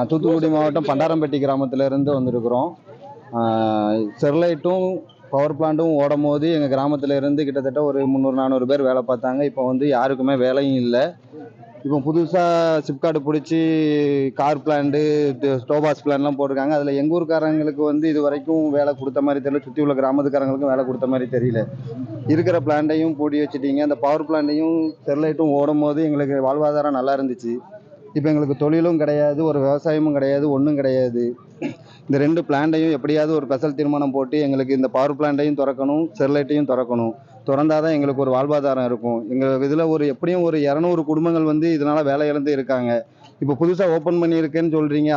தூத்துக்குடி மாவட்டம் பண்டாரம்பட்டி கிராமத்திலேருந்து வந்திருக்கிறோம். ஸ்டெர்லைட்டும் பவர் பிளான்ட்டும் ஓடும் போது எங்கள் கிராமத்தில் இருந்து கிட்டத்தட்ட ஒரு 300-400 பேர் வேலை பார்த்தாங்க. இப்போ வந்து யாருக்குமே வேலையும் இல்லை. இப்போ புதுசாக சிப்காட் பிடிச்சி கார் பிளான்ட்டு, ஸ்டோபாஸ் பிளான்லாம் போட்டிருக்காங்க. அதில் எங்கள் ஊருக்காரங்களுக்கு வந்து இது வரைக்கும் வேலை கொடுத்த மாதிரி தெரியல. சுற்றி உள்ள கிராமத்துக்காரங்களுக்கும் வேலை கொடுத்த மாதிரி தெரியல. இருக்கிற பிளான்ட்டையும் பூட்டி வச்சுட்டீங்க. அந்த பவர் பிளான்ட்டையும் ஸ்டெர்லைட்டும் ஓடும் போது எங்களுக்கு வாழ்வாதாரம் நல்லா இருந்துச்சு. இப்போ எங்களுக்கு தொழிலும் கிடையாது, ஒரு விவசாயமும் கிடையாது, ஒன்றும் கிடையாது. இந்த 2 பிளான்ட்டையும் எப்படியாவது ஒரு ஸ்பெஷல் தீர்மானம் போட்டு எங்களுக்கு இந்த பவர் பிளான்ட்டையும் திறக்கணும், ஸ்டெர்லைட்டையும் திறக்கணும். திறந்தாதான் எங்களுக்கு ஒரு வாழ்வாதாரம் இருக்கும். எங்கள் இதில் எப்படியும் ஒரு 200 குடும்பங்கள் வந்து இதனால் வேலை இழந்து இருக்காங்க. இப்போ புதுசாக ஓப்பன் பண்ணியிருக்கேன்னு சொல்கிறீங்க.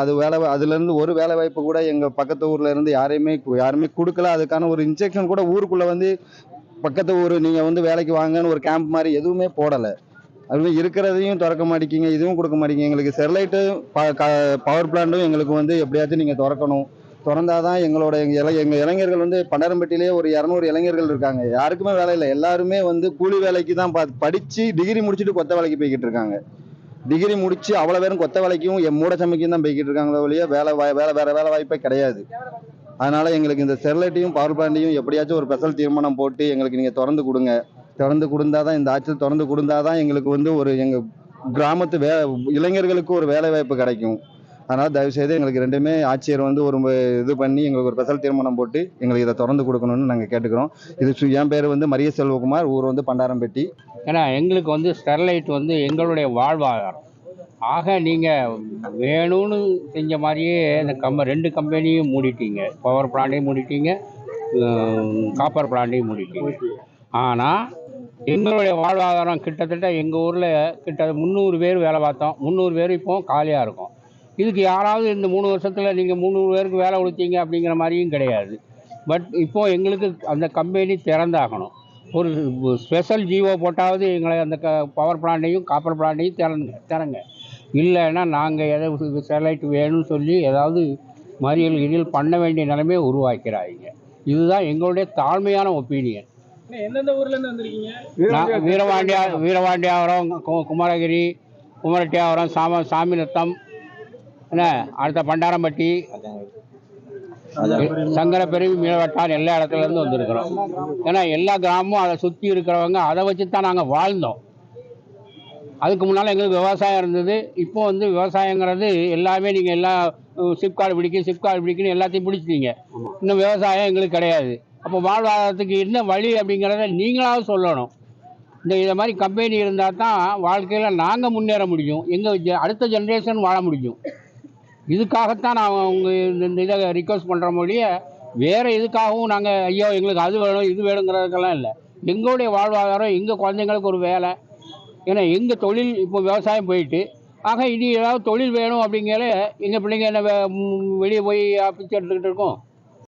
அதுலேருந்து ஒரு வேலை வாய்ப்பு கூட எங்கள் பக்கத்து ஊரில் இருந்து யாருமே கொடுக்கல. அதுக்கான ஒரு இன்ஸ்ட்ரக்ஷன் கூட ஊருக்குள்ளே வந்து பக்கத்து ஊர் நீங்கள் வந்து வேலைக்கு வாங்கன்னு ஒரு கேம்ப் மாதிரி எதுவுமே போடலை. அதுவே இருக்கிறதையும் திறக்க மாட்டேங்கிங்க, இதுவும் கொடுக்க மாட்டேங்கிங்க. எங்களுக்கு ஸ்டெர்லைட்டு பவர் பிளான்ட்டும் எங்களுக்கு வந்து எப்படியாச்சும் நீங்கள் திறக்கணும். திறந்தாதான் எங்கள் இளைஞர்கள் வந்து பண்டாரம்பட்டியிலே ஒரு 200 இளைஞர்கள் இருக்காங்க. யாருக்குமே வேலை இல்லை. எல்லாருமே வந்து கூலி வேலைக்கு தான் படித்து டிகிரி முடிச்சுட்டு கொத்த வேலைக்கு போய்கிட்டு இருக்காங்க. டிகிரி முடிச்சு அவ்வளோ பேரும் கொத்த வேலைக்கும் மூட சமைக்கும் தான் போய்கிட்டு இருக்காங்களே ஒழிய வேற வேலை வாய்ப்பே கிடையாது. அதனால எங்களுக்கு இந்த ஸ்டெர்லைட்டையும் பவர் பிளான்ட்டையும் எப்படியாச்சும் ஒரு ஸ்பெஷல் தீர்மானம் போட்டு எங்களுக்கு நீங்கள் திறந்து கொடுங்க. திறந்து கொடுத்தாதான் இந்த ஆட்சி திறந்து கொடுத்தாதான் எங்களுக்கு வந்து எங்கள் கிராமத்து இளைஞர்களுக்கு ஒரு வேலை வாய்ப்பு கிடைக்கும். அதனால் தயவுசெய்து எங்களுக்கு ரெண்டுமே ஆட்சியர் வந்து இது பண்ணி எங்களுக்கு ஒரு ஸ்பெஷல் தீர்மானம் போட்டு எங்களுக்கு இதை திறந்து கொடுக்கணும்னு நாங்கள் கேட்டுக்கிறோம். என் பேர் வந்து மரிய செல்வகுமார், ஊர் வந்து பண்டாரம்பட்டி. ஏன்னா எங்களுக்கு வந்து ஸ்டெர்லைட் வந்து எங்களுடைய வாழ்வாதாரம். ஆக நீங்கள் வேணும்னு செஞ்ச மாதிரியே இந்த 2 கம்பெனியும் மூடிட்டீங்க. Power பிளான்ட்டையும் மூடிட்டீங்க, copper பிளான்ட்டையும் மூடிட்டீங்க. ஆனால் எங்களுடைய வாழ்வாதாரம் கிட்டத்தட்ட எங்கள் ஊரில் 300 பேர் வேலை பார்த்தோம். 300 பேர் இப்போ காலியாக இருக்கும். இதுக்கு யாராவது இந்த 3 வருஷத்தில் நீங்கள் 300 பேருக்கு வேலை கொடுத்தீங்க அப்படிங்கிற மாதிரியும் கிடையாது. பட் இப்போது எங்களுக்கு அந்த கம்பெனி திறந்தாகணும். ஒரு ஸ்பெஷல் ஜிஓ போட்டாவது எங்களை அந்த பவர் பிளான்ட்டையும் காப்பர் பிளான்ட்டையும் திறங்க. இல்லைன்னா நாங்கள் ஸ்டெர்லைட் வேணும்னு சொல்லி ஏதாவது மறியல் பண்ண வேண்டிய நிலைமையை உருவாக்கிறாங்க. இதுதான் எங்களுடைய தாழ்மையான ஒப்பீனியன். எந்தெந்த ஊர்லேருந்து வந்திருக்கீங்க? வீரவாண்டியாவரம், குமரகிரி, குமரட்டியாவரம், சாமிநத்தம், என்ன அடுத்த பண்டாரம்பட்டி, சங்கரப்பெருவி, மீனவட்டார், எல்லா இடத்துலேருந்து வந்திருக்கிறோம். ஏன்னா எல்லா கிராமமும் அதை சுற்றி இருக்கிறவங்க அதை வச்சு தான் நாங்கள் வாழ்ந்தோம். அதுக்கு முன்னால் எங்களுக்கு விவசாயம் இருந்தது. இப்போ வந்து விவசாயங்கிறது எல்லாமே நீங்கள் எல்லா சிப்காட் பிடிக்குன்னு எல்லாத்தையும் பிடிச்சிட்டீங்க. இன்னும் விவசாயம் எங்களுக்கு கிடையாது. அப்போ வாழ்வாதாரத்துக்கு என்ன வழி அப்படிங்கிறத நீங்களாவது சொல்லணும். இதை மாதிரி கம்பெனி இருந்தால் தான் வாழ்க்கையில் நாங்கள் முன்னேற முடியும், எங்கள் அடுத்த ஜென்ரேஷன் வாழ முடியும். இதுக்காகத்தான் நான் இந்த இதை ரிக்வஸ்ட் பண்ணுற மொழிய வேறு எதுக்காகவும் நாங்கள் ஐயோ எங்களுக்கு அது வேணும் இது வேணுங்கிறதுக்கெல்லாம் இல்லை. எங்களுடைய வாழ்வாதாரம், எங்கள் குழந்தைங்களுக்கு ஒரு வேலை. ஏன்னா எங்கள் தொழில் இப்போ விவசாயம் போயிட்டு, ஆக இனி ஏதாவது தொழில் வேணும் அப்படிங்கிற எங்கள் பிள்ளைங்க என்ன வெளியே போய் பிச்சை எடுத்துக்கிட்டு இருக்கோம்.